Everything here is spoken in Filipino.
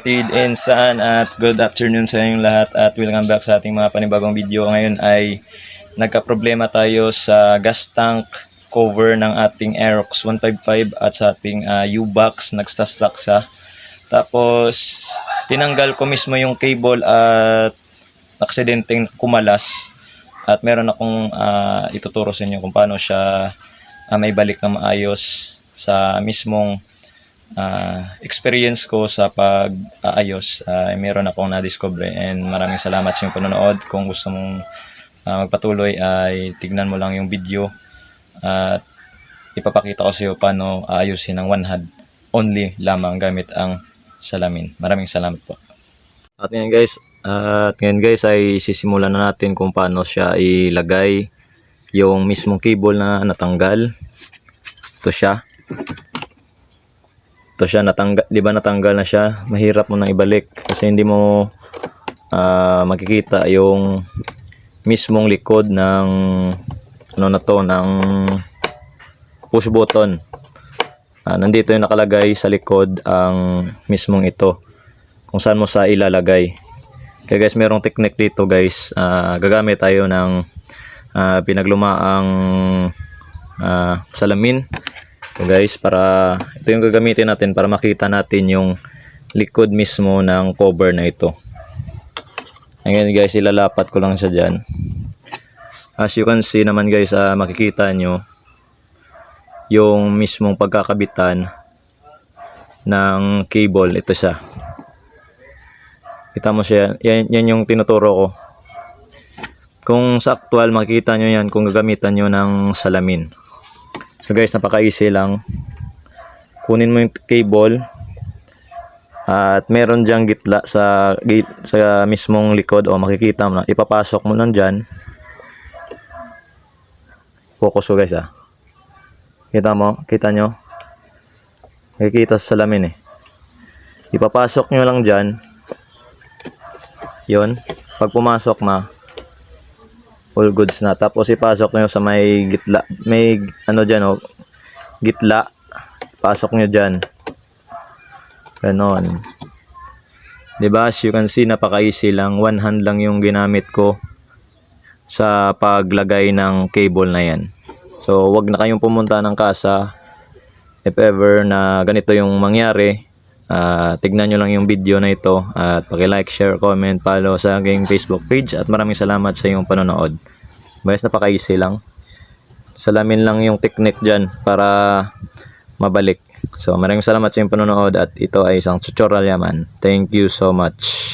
kapatid, insan at good afternoon sa inyong lahat at welcome back sa ating mga panibagong video. Ngayon ay nagka-problema tayo sa gas tank cover ng ating Aerox 155 at sa ating U-Box, nagsta-stuck sa. Tapos tinanggal ko mismo yung cable at aksidenteng kumalas at meron akong ituturo sa inyo kung paano siya may balik na maayos sa mismong experience ko sa pag-aayos. Meron akong na-discover and maraming salamat sa inyong panonood. Kung gusto mong magpatuloy ay tignan mo lang yung video at ipapakita ko sa iyo paano aayusin ng one hand only lamang gamit ang salamin. Maraming salamat po. At ngayon guys ay sisimulan na natin kung paano siya ilagay yung mismong cable na natanggal. Ito siya natanggal, 'di ba natanggal na siya? Mahirap mo nang ibalik kasi hindi mo makikita yung mismong likod ng ng push button. Nandito yung nakalagay sa likod ang mismong ito kung saan mo sa ilalagay. Kaya guys, merong technique dito guys. Gagamit tayo ng pinaglumaang salamin. So guys, para ito yung gagamitin natin para makita natin yung likod mismo ng cover na ito. Ngayon guys, ilalapat ko lang siya dyan. As you can see naman guys, makikita nyo yung mismong pagkakabitan ng cable. Ito siya. Kita mo siya. Yan yung tinuturo ko. Kung sa actual, makikita nyo yan kung gagamitan nyo ng salamin. So guys, napaka-easy lang. Kunin mo yung cable at meron diyang gitla sa mismong likod. O makikita mo na. Ipapasok mo lang dyan. Focus ko guys . Kita mo? Kita nyo? Makikita sa salamin . Ipapasok nyo lang dyan. Yun. Pag pumasok na, all goods na. Tapos ipasok nyo sa may gitla. May dyan gitla. Pasok nyo dyan. Ganon. Diba? As you can see, napaka-easy lang. One hand lang yung ginamit ko sa paglagay ng cable na yan. So, wag na kayong pumunta ng kasa if ever na ganito yung mangyari. Tignan nyo lang yung video na ito at paki-like, share, comment, follow sa aking Facebook page at maraming salamat sa iyong panonood. Guys, napaka-easy lang. Salamin lang yung technique dyan para mabalik. So maraming salamat sa iyong panonood at ito ay isang tutorial yaman. Thank you so much.